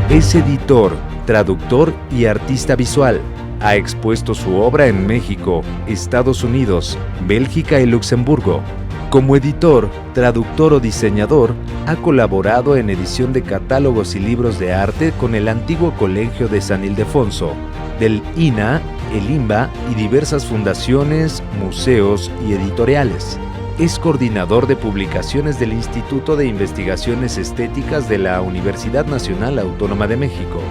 Es editor, traductor y artista visual. Ha expuesto su obra en México, Estados Unidos, Bélgica y Luxemburgo. Como editor, traductor o diseñador, ha colaborado en edición de catálogos y libros de arte con el antiguo Colegio de San Ildefonso, del INA, el IMBA y diversas fundaciones, museos y editoriales. Es coordinador de publicaciones del Instituto de Investigaciones Estéticas de la Universidad Nacional Autónoma de México.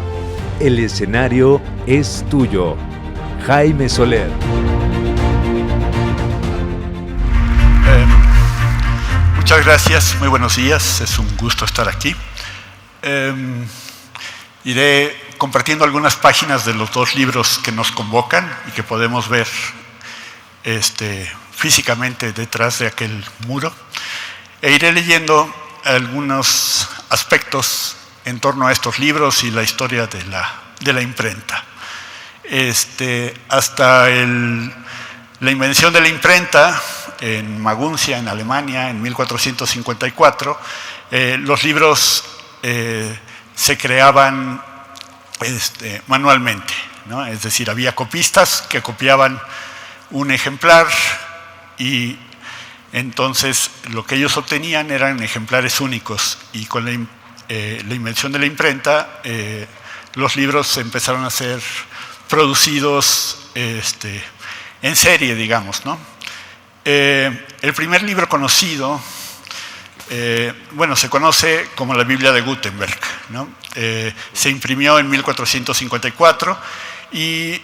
El escenario es tuyo. Jaime Soler. Muchas gracias, muy buenos días, es un gusto estar aquí. Iré compartiendo algunas páginas de los dos libros que nos convocan y que podemos ver físicamente detrás de aquel muro, e iré leyendo algunos aspectos en torno a estos libros y la historia de la imprenta. Hasta la invención de la imprenta en Maguncia, en Alemania, en 1454, los libros se creaban manualmente, ¿no? Es decir, había copistas que copiaban un ejemplar y entonces lo que ellos obtenían eran ejemplares únicos, y con la invención de la imprenta los libros empezaron a ser producidos en serie, digamos, ¿no? El primer libro conocido, se conoce como la Biblia de Gutenberg, ¿no? Se imprimió en 1454 y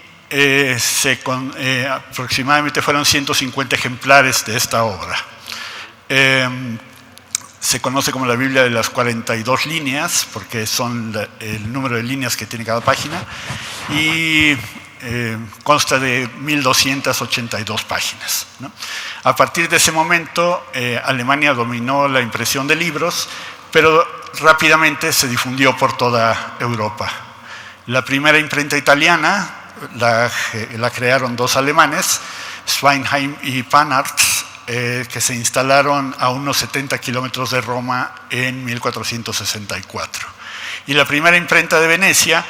aproximadamente fueron 150 ejemplares de esta obra. Se conoce como la Biblia de las 42 líneas, porque son el número de líneas que tiene cada página, y consta de 1282 páginas, ¿no? A partir de ese momento, Alemania dominó la impresión de libros, pero rápidamente se difundió por toda Europa. La primera imprenta italiana la crearon dos alemanes, Schweinheim y Panartz, que se instalaron a unos 70 kilómetros de Roma en 1464. Y la primera imprenta de Venecia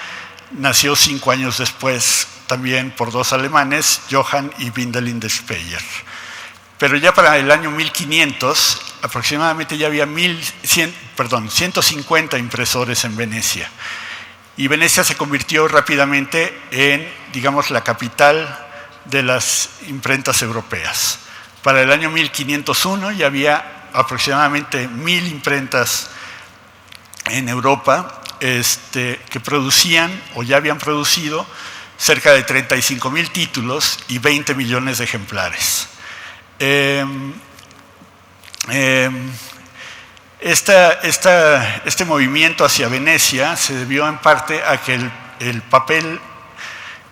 nació 5 años después, también por dos alemanes, Johann y Windelin de Speyer. Pero ya para el año 1500, aproximadamente ya había 150 impresores en Venecia. Y Venecia se convirtió rápidamente en, digamos, la capital de las imprentas europeas. Para el año 1501 ya había aproximadamente 1000 imprentas en Europa que producían o ya habían producido cerca de 35,000 títulos y 20 millones de ejemplares. Este movimiento hacia Venecia se debió en parte a que el papel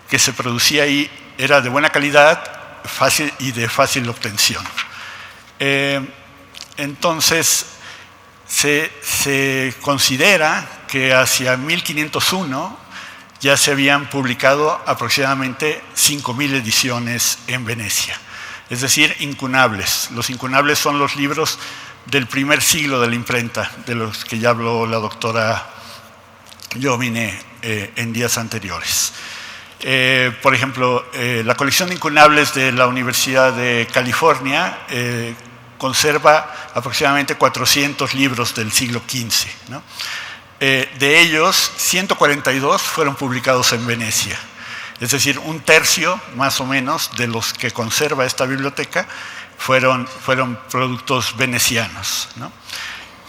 que se producía ahí era de buena calidad, fácil y de fácil obtención. Entonces se considera que hacia 1501 ya se habían publicado aproximadamente 5,000 ediciones en Venecia, es decir, incunables. Los incunables son los libros del primer siglo de la imprenta, de los que ya habló la doctora Jovine en días anteriores. Por ejemplo, la colección de incunables de la Universidad de California conserva aproximadamente 400 libros del siglo XV, ¿no? De ellos, 142 fueron publicados en Venecia. Es decir, un tercio, más o menos, de los que conserva esta biblioteca fueron productos venecianos, ¿no?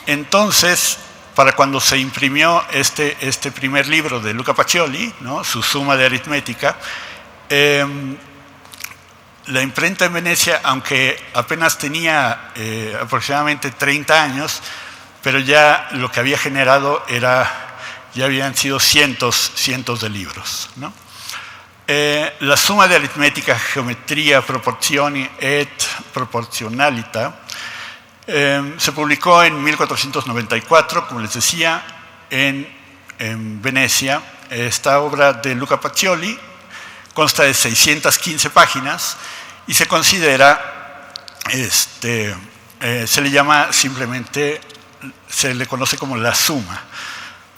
Entonces, para cuando se imprimió este primer libro de Luca Pacioli, ¿no? Su Suma de Aritmética, la imprenta en Venecia, aunque apenas tenía aproximadamente 30 años, pero ya lo que había generado ya habían sido cientos de libros, ¿no? La Suma de Aritmética, Geometria, Proporzioni et Proporzionalità se publicó en 1494, como les decía, en Venecia. Esta obra de Luca Pacioli consta de 615 páginas y se considera, se le conoce como la Suma,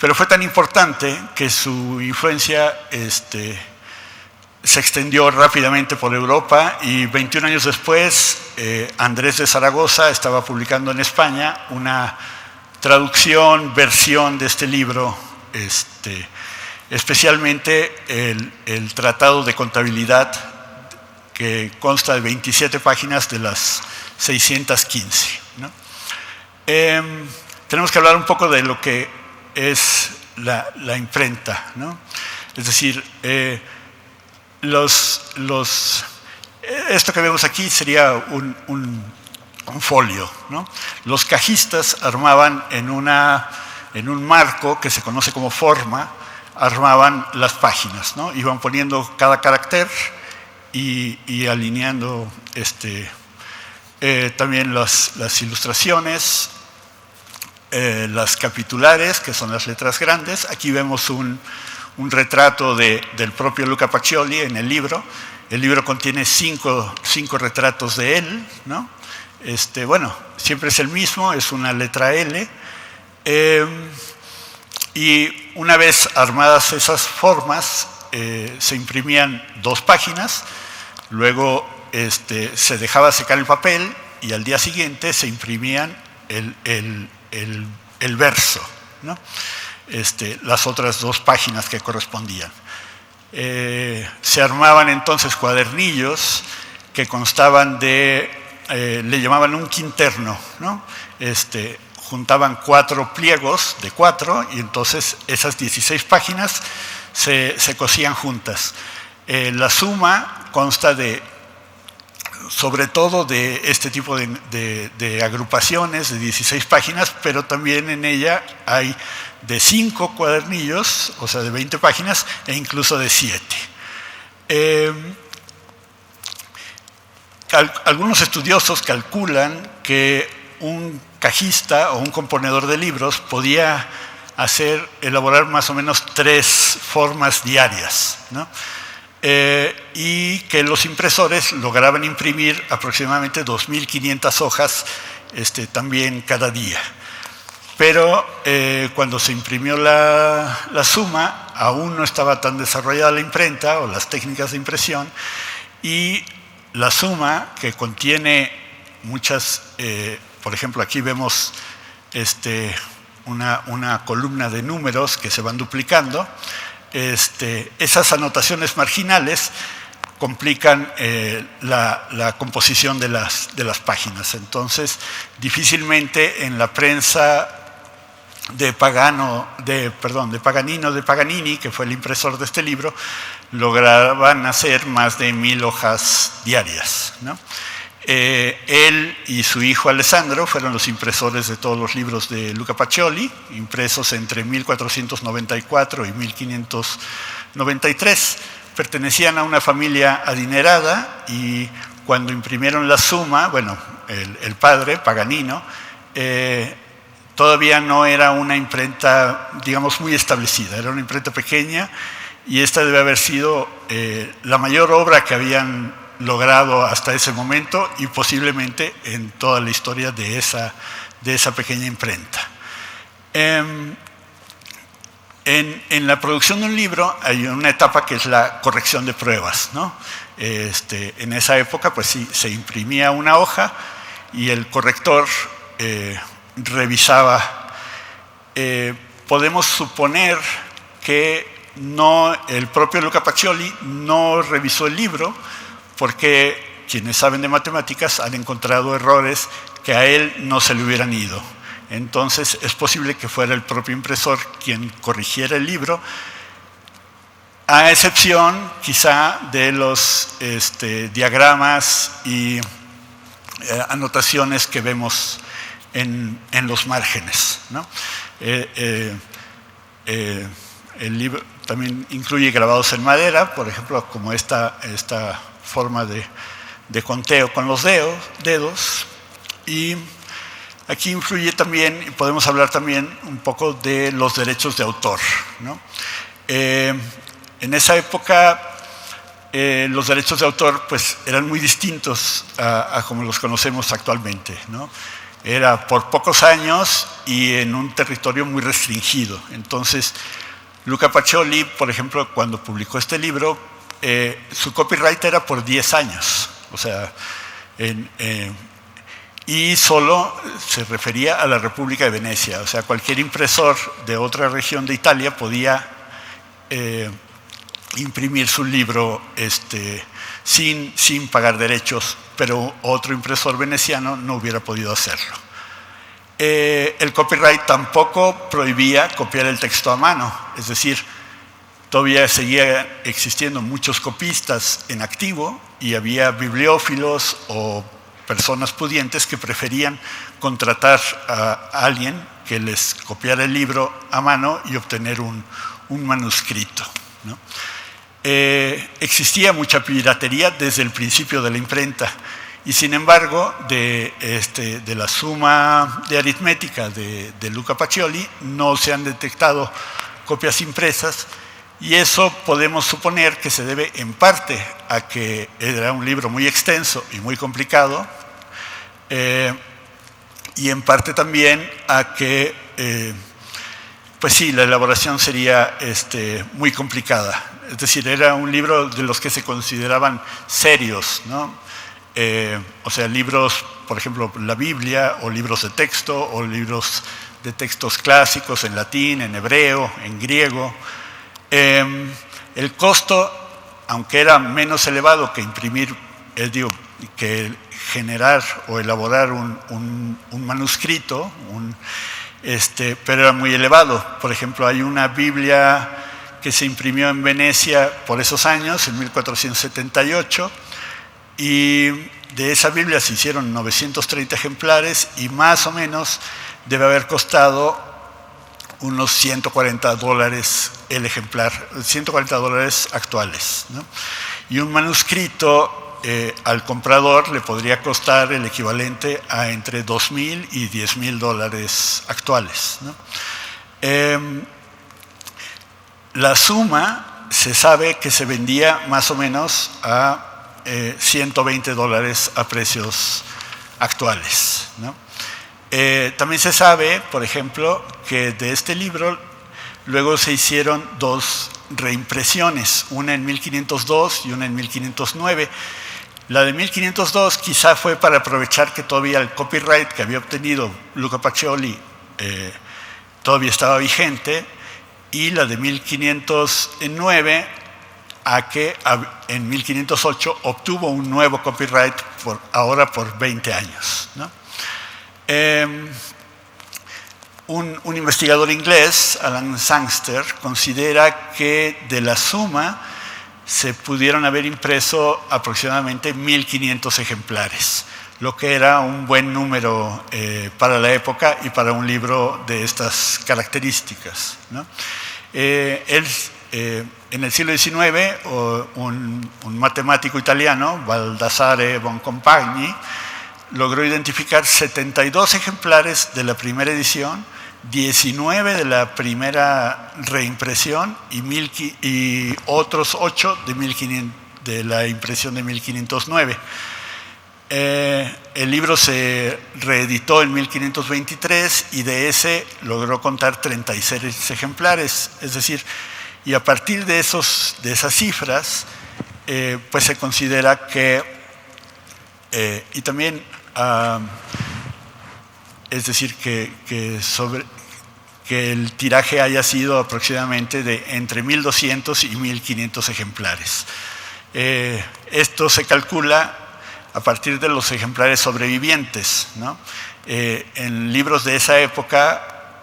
pero fue tan importante que su influencia se extendió rápidamente por Europa, y 21 años después Andrés de Zaragoza estaba publicando en España una traducción, versión de este libro, especialmente el Tratado de Contabilidad, que consta de 27 páginas de las 615, ¿no? Tenemos que hablar un poco de lo que es la imprenta, ¿no? Es decir, esto que vemos aquí sería un folio, ¿no? Los cajistas armaban en un marco que se conoce como forma, armaban las páginas, ¿no? Iban poniendo cada carácter y alineando también las ilustraciones, las capitulares, que son las letras grandes. Aquí vemos un retrato del propio Luca Pacioli en el libro. El libro contiene cinco retratos de él, ¿no? Bueno, siempre es el mismo, es una letra L. Y una vez armadas esas formas, se imprimían 2 páginas, luego se dejaba secar el papel y al día siguiente se imprimían el verso, ¿no? Las otras 2 páginas que correspondían. Se armaban entonces cuadernillos que constaban le llamaban un quinterno, ¿no? Juntaban 4 pliegos de 4 y entonces esas 16 páginas se cosían juntas. La suma consta sobre todo de este tipo de agrupaciones de 16 páginas, pero también en ella hay de 5 cuadernillos, o sea, de 20 páginas, e incluso de 7. Algunos estudiosos calculan que un cajista o un componedor de libros podía elaborar más o menos 3 formas diarias, ¿no? Y que los impresores lograban imprimir aproximadamente 2.500 hojas también cada día. Pero cuando se imprimió la suma, aún no estaba tan desarrollada la imprenta o las técnicas de impresión, y la suma, que contiene muchas, por ejemplo, aquí vemos una columna de números que se van duplicando. Esas anotaciones marginales complican la composición de las páginas. Entonces, difícilmente en la prensa de Paganini, que fue el impresor de este libro, lograban hacer más de 1.000 hojas diarias, ¿no? Él y su hijo Alessandro fueron los impresores de todos los libros de Luca Pacioli, impresos entre 1494 y 1593. Pertenecían a una familia adinerada y cuando imprimieron la suma, bueno, el padre, Paganino, todavía no era una imprenta, digamos, muy establecida, era una imprenta pequeña, y esta debe haber sido la mayor obra que habían logrado hasta ese momento y posiblemente en toda la historia de esa pequeña imprenta. En la producción de un libro hay una etapa que es la corrección de pruebas, ¿no? En esa época, pues sí, se imprimía una hoja y el corrector revisaba. Podemos suponer que el propio Luca Pacioli no revisó el libro, porque quienes saben de matemáticas han encontrado errores que a él no se le hubieran ido. Entonces es posible que fuera el propio impresor quien corrigiera el libro, a excepción quizá de los diagramas y anotaciones que vemos en los márgenes, ¿no? El libro también incluye grabados en madera, por ejemplo, como esta forma de conteo con los dedos, y aquí influye también, podemos hablar también un poco de los derechos de autor, ¿no? En esa época los derechos de autor pues eran muy distintos a como los conocemos actualmente, ¿no? Era por pocos años y en un territorio muy restringido. Entonces, Luca Pacioli, por ejemplo, cuando publicó este libro, su copyright era por 10 años. O sea, y solo se refería a la República de Venecia. O sea, cualquier impresor de otra región de Italia podía imprimir su libro sin pagar derechos, pero otro impresor veneciano no hubiera podido hacerlo. El copyright tampoco prohibía copiar el texto a mano, es decir, todavía seguía existiendo muchos copistas en activo y había bibliófilos o personas pudientes que preferían contratar a alguien que les copiara el libro a mano y obtener un manuscrito, ¿no? Existía mucha piratería desde el principio de la imprenta y sin embargo de la suma de aritmética de Luca Pacioli no se han detectado copias impresas, y eso podemos suponer que se debe en parte a que era un libro muy extenso y muy complicado, y en parte también a que pues sí, la elaboración sería muy complicada. Es decir, era un libro de los que se consideraban serios, ¿no? O sea, libros, por ejemplo, la Biblia, o libros de texto, o libros de textos clásicos en latín, en hebreo, en griego. El costo, aunque era menos elevado que imprimir, que generar o elaborar un manuscrito, pero era muy elevado. Por ejemplo, hay una Biblia que se imprimió en Venecia por esos años, en 1478, y de esa Biblia se hicieron 930 ejemplares y más o menos debe haber costado unos $140 el ejemplar, $140 actuales, ¿no? Y un manuscrito al comprador le podría costar el equivalente a entre $2,000 y $10,000 actuales, ¿no? La suma se sabe que se vendía más o menos a $120 a precios actuales, ¿no? También se sabe, por ejemplo, que de este libro luego se hicieron 2 reimpresiones, una en 1502 y una en 1509. La de 1502 quizá fue para aprovechar que todavía el copyright que había obtenido Luca Pacioli todavía estaba vigente, y la de 1509 a que en 1508 obtuvo un nuevo copyright ahora por 20 años, ¿no? Un investigador inglés, Alan Sangster, considera que de la suma se pudieron haber impreso aproximadamente 1.500 ejemplares, lo que era un buen número para la época y para un libro de estas características, ¿no? En el siglo XIX, un matemático italiano, Baldassare Boncompagni, logró identificar 72 ejemplares de la primera edición, 19 de la primera reimpresión y otros 8 de la impresión de 1509. El libro se reeditó en 1523 y de ese logró contar 36 ejemplares, es decir, y a partir de esas cifras, pues se considera que, y también, es decir, que el tiraje haya sido aproximadamente de entre 1.200 y 1.500 ejemplares. Esto se calcula a partir de los ejemplares sobrevivientes, ¿no? En libros de esa época,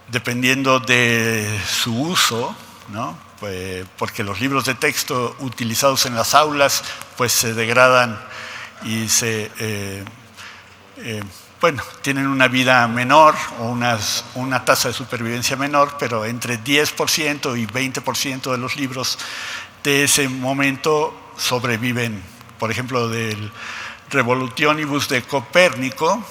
dependiendo de su uso, ¿no? Pues porque los libros de texto utilizados en las aulas pues se degradan y tienen una vida menor o una tasa de supervivencia menor, pero entre 10% y 20% de los libros de ese momento sobreviven. Por ejemplo, del Revolutionibus de Copérnico,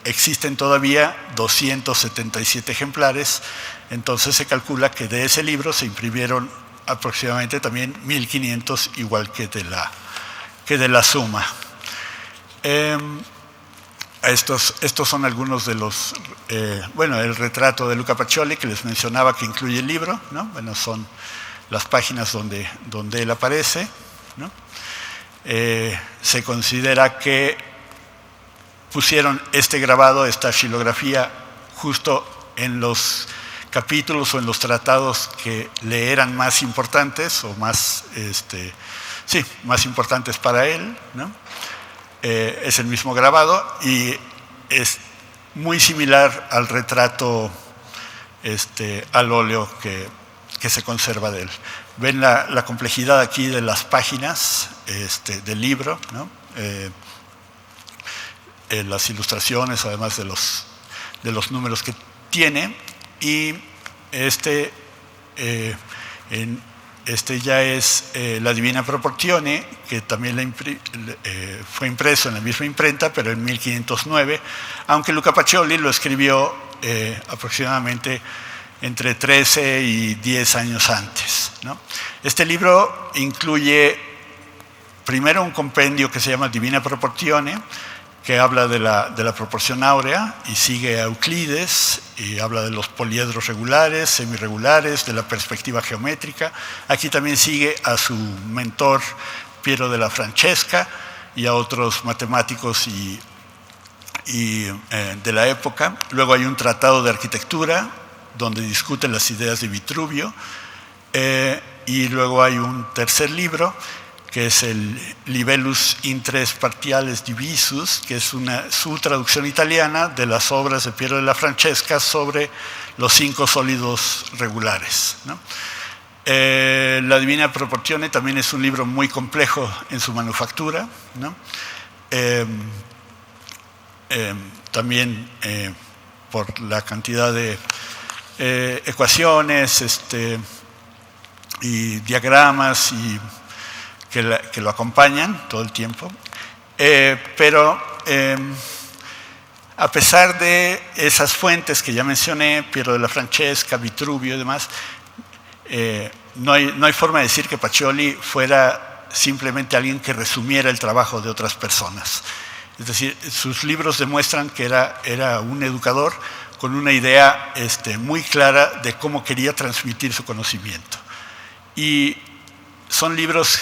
existen todavía 277 ejemplares, entonces se calcula que de ese libro se imprimieron aproximadamente también 1.500, igual que de la suma. Estos son algunos de los, el retrato de Luca Pacioli que les mencionaba que incluye el libro, ¿no? Bueno, son las páginas donde él aparece, ¿no? Se considera que pusieron este grabado, esta xilografía, justo en los capítulos o en los tratados que le eran más importantes o más importantes para él, ¿no? Es el mismo grabado y es muy similar al retrato al óleo que se conserva de él. Ven la complejidad aquí de las páginas del libro, ¿no? Las ilustraciones, además de los números que tiene, y ya es La Divina Proportione, que también fue impreso en la misma imprenta, pero en 1509, aunque Luca Pacioli lo escribió aproximadamente entre 13 y 10 años antes, ¿no? Este libro incluye primero un compendio que se llama Divina Proportione, que habla de la proporción áurea y sigue a Euclides y habla de los poliedros regulares, semirregulares, de la perspectiva geométrica. Aquí también sigue a su mentor Piero della Francesca y a otros matemáticos de la época. Luego hay un tratado de arquitectura donde discuten las ideas de Vitruvio, y luego hay un tercer libro que es el Libellus in tres partiales divisus, que es su traducción italiana de las obras de Piero della Francesca sobre los 5 sólidos regulares, ¿no? La Divina Proportione también es un libro muy complejo en su manufactura, ¿no? También por la cantidad de ecuaciones y diagramas que lo acompañan todo el tiempo, pero a pesar de esas fuentes que ya mencioné, Piero della Francesca, Vitruvio y demás, no hay forma de decir que Pacioli fuera simplemente alguien que resumiera el trabajo de otras personas. Es decir, sus libros demuestran que era un educador con una idea muy clara de cómo quería transmitir su conocimiento. Y son libros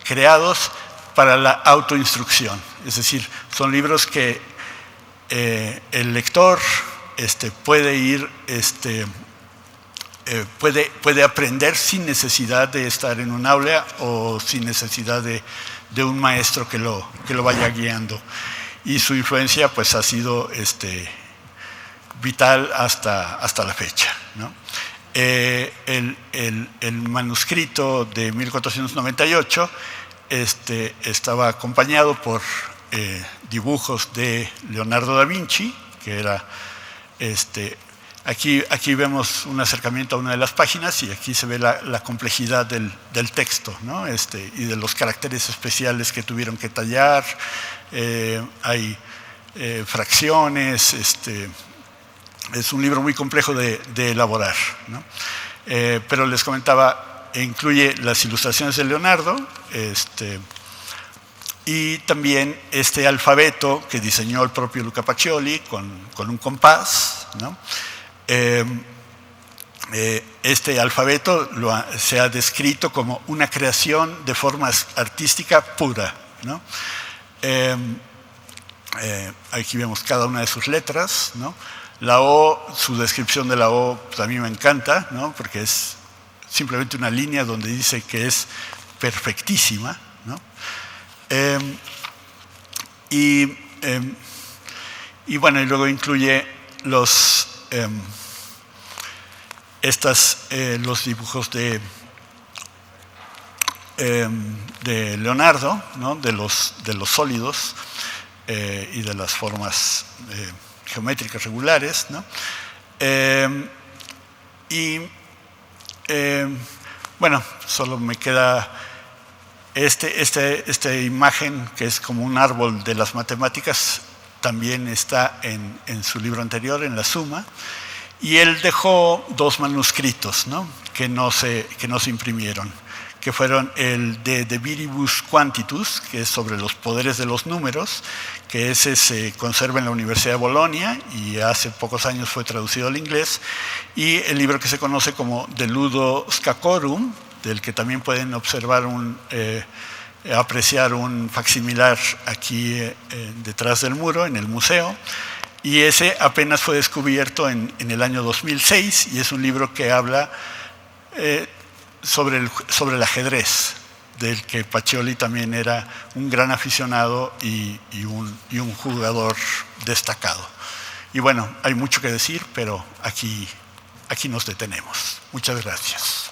creados para la autoinstrucción, es decir, son libros que el lector puede ir, puede aprender sin necesidad de estar en un aula o sin necesidad de un maestro que lo vaya guiando. Y su influencia pues ha sido vital hasta la fecha, ¿no? El manuscrito de 1498 estaba acompañado por dibujos de Leonardo da Vinci, que era aquí vemos un acercamiento a una de las páginas y aquí se ve la complejidad del texto, ¿no? Y de los caracteres especiales que tuvieron que tallar. Hay fracciones, es un libro muy complejo de elaborar, ¿no? Pero les comentaba, incluye las ilustraciones de Leonardo, y también este alfabeto que diseñó el propio Luca Pacioli con un compás, ¿no? Este alfabeto se ha descrito como una creación de forma artística pura, ¿no? Aquí vemos cada una de sus letras, ¿no? La O, su descripción de la O, pues a mí me encanta, ¿no? Porque es simplemente una línea donde dice que es perfectísima, ¿no? Y luego incluye los dibujos de Leonardo, ¿no? de los sólidos y de las formas geométricas regulares, ¿no? Solo me queda esta imagen que es como un árbol de las matemáticas, también está en su libro anterior, en la Suma, y él dejó 2 manuscritos, ¿no? que no se imprimieron, que fueron el de Viribus Quantitus, que es sobre los poderes de los números, que ese se conserva en la Universidad de Bolonia y hace pocos años fue traducido al inglés, y el libro que se conoce como De Ludo Scacorum, del que también pueden observar apreciar un facsimilar aquí detrás del muro, en el museo, y ese apenas fue descubierto en el año 2006, y es un libro que habla sobre el ajedrez, del que Pacioli también era un gran aficionado y un jugador destacado. Y bueno, hay mucho que decir, pero aquí nos detenemos. Muchas gracias.